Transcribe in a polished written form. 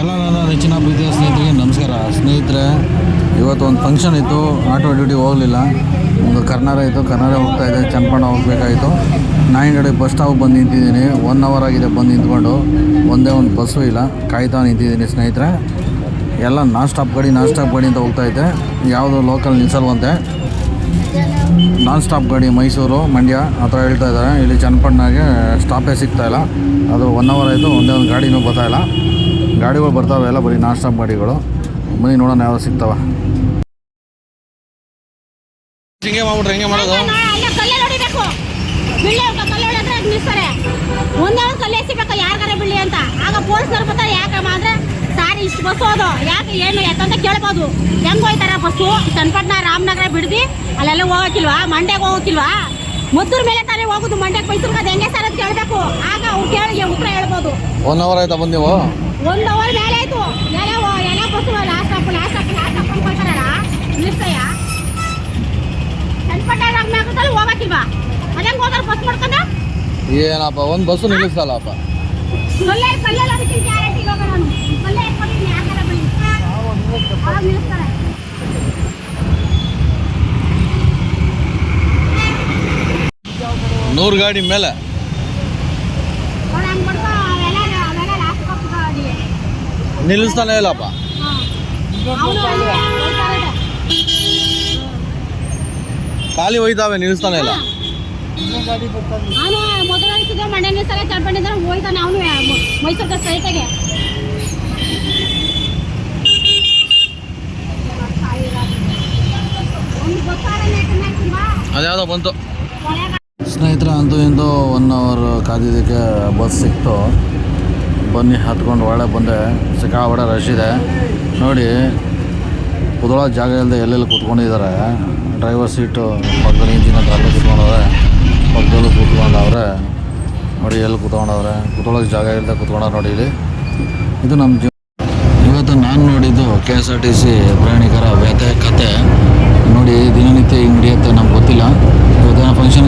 ಎಲ್ಲ ನನ್ನ ನೆಚ್ಚಿನ ಪ್ರೀತಿಯ ಸ್ನೇಹಿತರಿಗೆ ನಮಸ್ಕಾರ. ಸ್ನೇಹಿತರೆ, ಇವತ್ತು ಒಂದು ಫಂಕ್ಷನ್ ಇತ್ತು, ಆಟೋ ಡ್ಯೂಟಿ ಹೋಗಲಿಲ್ಲ. ಒಂದು ಕರ್ನಾರ ಇತ್ತು, ಕರ್ನಾರ ಹೋಗ್ತಾಯಿದ್ದೆ, ಚನ್ನಪಣ್ಣ ಹೋಗಬೇಕಾಯಿತು. ನಾಯಿಂಗಡೆ ಬಸ್ ಸ್ಟಾಪ್ ಬಂದು ನಿಂತಿದ್ದೀನಿ. 1 ಅವರ್ ಆಗಿದೆ ಬಂದು ನಿಂತ್ಕೊಂಡು, ಒಂದೇ ಒಂದು ಬಸ್ಸು ಇಲ್ಲ, ಕಾಯ್ತಾ ನಿಂತಿದ್ದೀನಿ. ಸ್ನೇಹಿತರೆ, ಎಲ್ಲ ನಾನ್ ಸ್ಟಾಪ್ ಗಾಡಿ ಅಂತ ಹೋಗ್ತಾಯಿದ್ದೆ. ಯಾವುದು ಲೋಕಲ್ ನಿಲ್ಸಲ್ವಂತೆ. ನಾನ್ ಸ್ಟಾಪ್ ಗಾಡಿ ಮೈಸೂರು ಮಂಡ್ಯ ಆ ಥರ ಹೇಳ್ತಾ ಇದ್ದಾರೆ. ಇಲ್ಲಿ ಚನ್ನಪಣ್ಣಗೆ ಸ್ಟಾಪೇ ಸಿಗ್ತಾಯಿಲ್ಲ. ಅದು 1 ಅವರ್ ಆಯಿತು, ಒಂದೇ ಒಂದು ಗಾಡಿನೂ ಬರ್ತಾಯಿಲ್ಲ. ಗಾಡಿಗಳು ಬರ್ತಾವೆ, ಎಲ್ಲ ಬರೀ ನಾನ್ ಸ್ಟಾಪ್ ಗಾಡಿಗಳು. ಬನ್ನಿ ನೋಡೋಣ ಯಾವ ಸಿಗ್ತಾವ. ಹಿಂಗೆ ಮಾಡ್ಬಿಟ್ರೆ ಹೆಂಗೆ ಮಾಡೋದು? ಒಂದೇ ಸಿಗ್ಬೇಕು ಯಾರಿಗಾರ ಬಿಡ್ಲಿ ಅಂತ. ಆಗ ಪೊಲೀಸ್ನವ್ರು ಬರ್ತಾರೆ. ಯಾಕಮ್ಮ ಅಂದ್ರೆ ಸಾರಿ ಇಷ್ಟು ಬಸ್ ಹೋದು ಯಾಕೆ ಏನು ಯಾಕಂತ ಕೇಳ್ಬೋದು. ಹೆಂಗ್ ಹೋಯ್ತಾರ ಬಸ್ಸು? ಚನ್ನಪಟ್ಟಣ ರಾಮನಗರ ಬಿಡ್ದಿ ಅಲ್ಲೆಲ್ಲ ಹೋಗಕ್ಕಿಲ್ವಾ? ಮಂಡ್ಯಕ್ಕೆ ಹೋಗಕ್ಕಿಲ್ವಾ? ಮದ್ದೂರ್ ಮೇಲೆ ತಾನೇ ಹೋಗುದು. ಮಂಡ್ಯಕ್ಕೆ ಮೈಸೂರಿಗೆ ಅದು ಹೆಂಗೆ ಸರ್ ಅಂತ ಕೇಳಬೇಕು. ಆಗ ಅವ್ರು ಕೇಳಿ ಉತ್ತರ ಹೇಳ್ಬೋದು. 1 ಅವರ್ ಆಯ್ತಾ ಬಂದು ನೀವು? 1 ಅವರ್ ಮೇಲೆ ಆಯ್ತು. ಎಲ್ಲ ಬಸ್ಸು ಲಾಸ್ಟ್ ಸ್ಟಾಪ್ ಅನ್ಕೊಳ್ತಾರಲ್ಲ ನಿಲ್ಸಯ್ಯ. ಚನ್ನಪಟ್ಟಣ ರಾಮನಗರದಲ್ಲಿ ಹೋಗಕ್ಕಿಲ್ವಾ? ಅದಂಗೆ ಹೋಗಾರ ಬಸ್ ಮಾಡ್ಕೊಂಡ ಏನಪ್ಪ ಒಂದು ಬಸ್ಸು ನಿಲ್ಲಿಸಲ್ಲಪ್ಪ. ಕಲ್ಲಲ್ಲಿ ಗ್ಯಾರಂಟಿಗೆ ಹೋಗೋಣ. ನಾನು ಕಲ್ಲೇ ಇಟ್ಕೊಂಡಿದ್ದೀನಿ. ಯಾಕಂದ್ರೆ ಬನ್ನಿ ಅವಾಗ ನಿಲ್ಲಿಸ್ತಾರೆ. 100 ಗಾಡಿ ಮೇಲೆ ನಿಲ್ಲಿಸ್ತಾನೆ ಇಲ್ಲಪ್ಪ. ಖಾಲಿ ಹೋಯ್ತಾವೆ, ನಿಲ್ಲಿಸ್ತಾನೆ ಇಲ್ಲ. ಅವನು ಮೊದಲು ಮಂಡ್ಯ ನಿಲ್ಸ್ತಾರೆ, ಚನ್ನಪಟ್ಟಣ ಹೋಯ್ತಾನೆ. ಅವನು ಮೈಸೂರಿಗೆ ಸ್ಟ್ರೈಟಾಗೆ. ಅದ್ಯಾವುದೋ ಬಂತು. ಸ್ನೇಹಿತರೆ, ಅಂತೂ ಇಂದು 1 ಅವರ್ ಕಾದಿದ್ದಕ್ಕೆ ಬಸ್ ಸಿಕ್ತು. ಬನ್ನಿ ಹತ್ಕೊಂಡು ಒಳ್ಳೆ ಬಂದೆ. ಸಿಕ್ಕಾಪಟ್ಟೆ ರಶ್ ಇದೆ ನೋಡಿ. ಕುತ್ಕೊಳ್ಳೋ ಜಾಗ ಇಲ್ಲದೆ ಎಲ್ಲೆಲ್ಲಿ ಕೂತ್ಕೊಂಡಿದ್ದಾರೆ. ಡ್ರೈವರ್ ಸೀಟು ಪಕ್ಕದಲ್ಲಿ ಇಂಜಿನ್ ಹತ್ರ ಅಲ್ಲೇ ಕೂತ್ಕೊಂಡವ್ರೆ, ಪಕ್ಕದಲ್ಲೂ ಕೂತ್ಕೊಂಡವ್ರೆ ನೋಡಿ. ಎಲ್ಲಿ ಕೂತ್ಕೊಂಡವ್ರೆ, ಕೂತ್ಕೊಳ್ಳೋಕೆ ಜಾಗ ಇಲ್ಲದೆ ಕೂತ್ಕೊಂಡವ್ರೆ ನೋಡಿ. ಇಲ್ಲಿ ಇದು ನಮ್ಮ ಇವತ್ತು ನಾನು ನೋಡಿದ್ದು KSRTC ಪ್ರಯಾಣಿಕರ ವ್ಯಥೆ ಕತೆ ನೋಡಿ. ದಿನನಿತ್ಯ ಹಿಂಗೆ ನಡೆಯುತ್ತೆ ನಮ್ಗೆ ಗೊತ್ತಿಲ್ಲ. ಇವತ್ತೇನೋ ಫಂಕ್ಷನ್